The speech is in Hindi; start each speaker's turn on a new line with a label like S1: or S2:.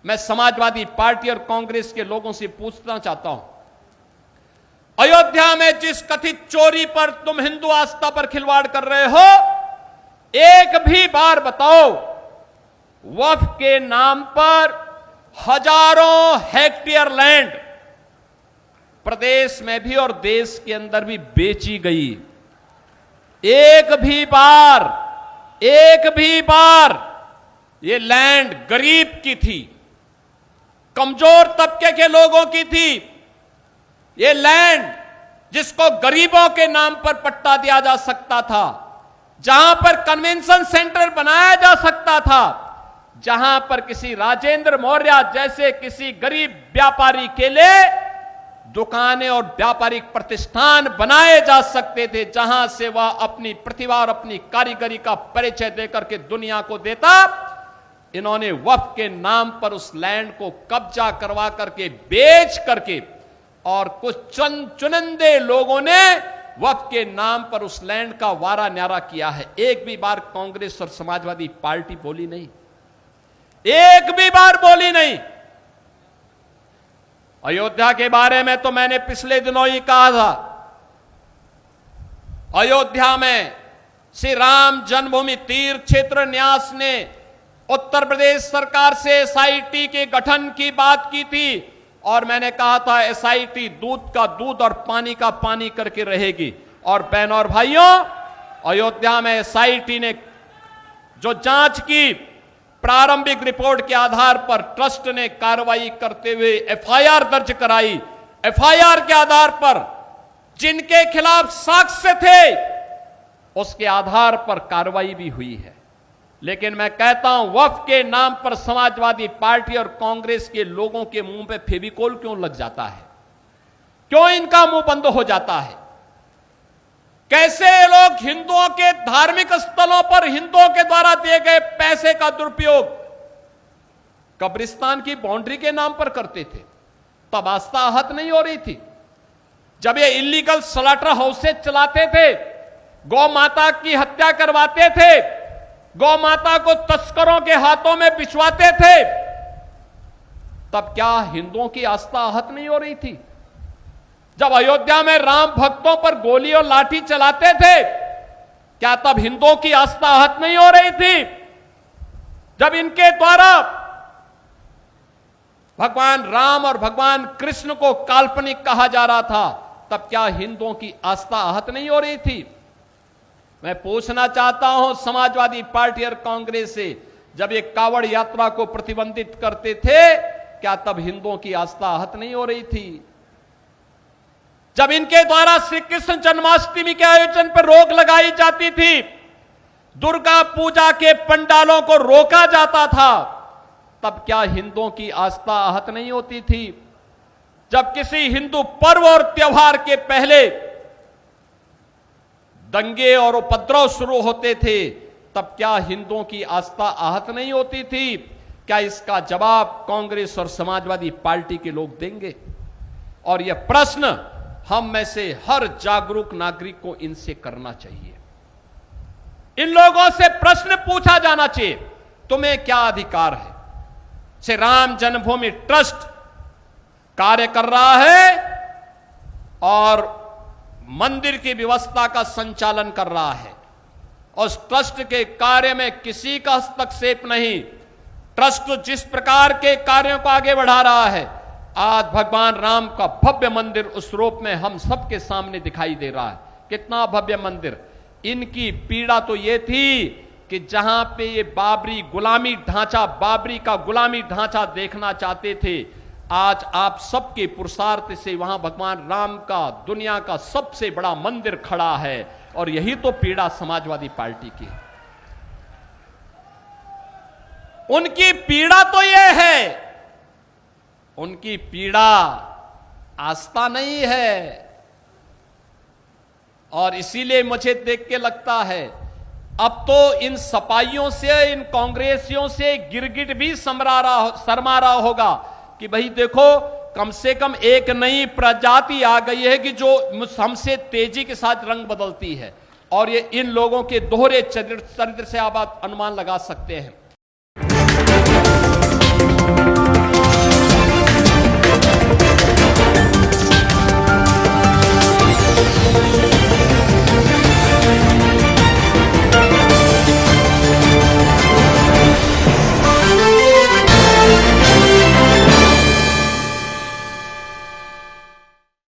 S1: मैं समाजवादी पार्टी और कांग्रेस के लोगों से पूछना चाहता हूं, अयोध्या में जिस कथित चोरी पर तुम हिंदू आस्था पर खिलवाड़ कर रहे हो, एक भी बार बताओ वक्फ के नाम पर हजारों हेक्टेयर लैंड प्रदेश में भी और देश के अंदर भी बेची गई। एक भी बार ये लैंड गरीब की थी, कमजोर तबके के लोगों की थी। ये लैंड जिसको गरीबों के नाम पर पट्टा दिया जा सकता था, जहां पर कन्वेंशन सेंटर बनाया जा सकता था, जहां पर किसी राजेंद्र मौर्य जैसे किसी गरीब व्यापारी के लिए दुकानें और व्यापारिक प्रतिष्ठान बनाए जा सकते थे, जहां से वह अपनी प्रतिभा और अपनी कारीगरी का परिचय देकर के दुनिया को देता। इन्होंने वक्फ के नाम पर उस लैंड को कब्जा करवा करके, बेच करके, और कुछ चुनिंदे लोगों ने वक्फ के नाम पर उस लैंड का वारा न्यारा किया है। एक भी बार कांग्रेस और समाजवादी पार्टी बोली नहीं, एक भी बार बोली नहीं। अयोध्या के बारे में तो मैंने पिछले दिनों ही कहा था, अयोध्या में श्री राम जन्मभूमि तीर्थ क्षेत्र न्यास ने उत्तर प्रदेश सरकार से एसआईटी के गठन की बात की थी, और मैंने कहा था एसआईटी दूध का दूध और पानी का पानी करके रहेगी। और बहनों और भाइयों, अयोध्या में एसआईटी ने जो जांच की, प्रारंभिक रिपोर्ट के आधार पर ट्रस्ट ने कार्रवाई करते हुए एफआईआर दर्ज कराई। एफआईआर के आधार पर जिनके खिलाफ साक्ष्य थे, उसके आधार पर कार्रवाई भी हुई है। लेकिन मैं कहता हूं, वक्फ के नाम पर समाजवादी पार्टी और कांग्रेस के लोगों के मुंह पे फेविकोल क्यों लग जाता है? क्यों इनका मुंह बंद हो जाता है? कैसे लोग हिंदुओं के धार्मिक स्थलों पर हिंदुओं के द्वारा दिए गए पैसे का दुरुपयोग कब्रिस्तान की बाउंड्री के नाम पर करते थे, तब आस्था आहत नहीं हो रही थी। जब ये इलीगल स्लॉटर हाउसेज चलाते थे, गौ माता की हत्या करवाते थे, गौ माता को तस्करों के हाथों में बिछवाते थे, तब क्या हिंदुओं की आस्था आहत नहीं हो रही थी? जब अयोध्या में राम भक्तों पर गोली और लाठी चलाते थे, क्या तब हिंदुओं की आस्था आहत नहीं हो रही थी? जब इनके द्वारा भगवान राम और भगवान कृष्ण को काल्पनिक कहा जा रहा था, तब क्या हिंदुओं की आस्था आहत नहीं हो रही थी? मैं पूछना चाहता हूं समाजवादी पार्टी और कांग्रेस से, जब ये कावड़ यात्रा को प्रतिबंधित करते थे, क्या तब हिंदुओं की आस्था आहत नहीं हो रही थी? जब इनके द्वारा श्री कृष्ण जन्माष्टमी के आयोजन पर रोक लगाई जाती थी, दुर्गा पूजा के पंडालों को रोका जाता था, तब क्या हिंदुओं की आस्था आहत नहीं होती थी? जब किसी हिंदू पर्व और त्योहार के पहले दंगे और उपद्रव शुरू होते थे, तब क्या हिंदुओं की आस्था आहत नहीं होती थी? क्या इसका जवाब कांग्रेस और समाजवादी पार्टी के लोग देंगे? और यह प्रश्न हम में से हर जागरूक नागरिक को इनसे करना चाहिए। इन लोगों से प्रश्न पूछा जाना चाहिए, तुम्हें क्या अधिकार है? श्री राम जन्मभूमि ट्रस्ट कार्य कर रहा है और मंदिर की व्यवस्था का संचालन कर रहा है, और उस ट्रस्ट के कार्य में किसी का हस्तक्षेप नहीं। ट्रस्ट जिस प्रकार के कार्यों को आगे बढ़ा रहा है, आज भगवान राम का भव्य मंदिर उस रूप में हम सबके सामने दिखाई दे रहा है। कितना भव्य मंदिर! इनकी पीड़ा तो ये थी कि जहां पे ये बाबरी का गुलामी ढांचा देखना चाहते थे, आज आप सबके पुरुषार्थ से वहां भगवान राम का दुनिया का सबसे बड़ा मंदिर खड़ा है। और यही तो पीड़ा समाजवादी पार्टी की है। उनकी पीड़ा तो यह है, उनकी पीड़ा आस्था नहीं है। और इसीलिए मुझे देख के लगता है, अब तो इन सपाइयों से, इन कांग्रेसियों से गिरगिट भी शर्मा रहा होगा कि भाई देखो, कम से कम एक नई प्रजाति आ गई है कि जो हमसे तेजी के साथ रंग बदलती है। और ये इन लोगों के दोहरे चरित्र से आप अनुमान लगा सकते हैं।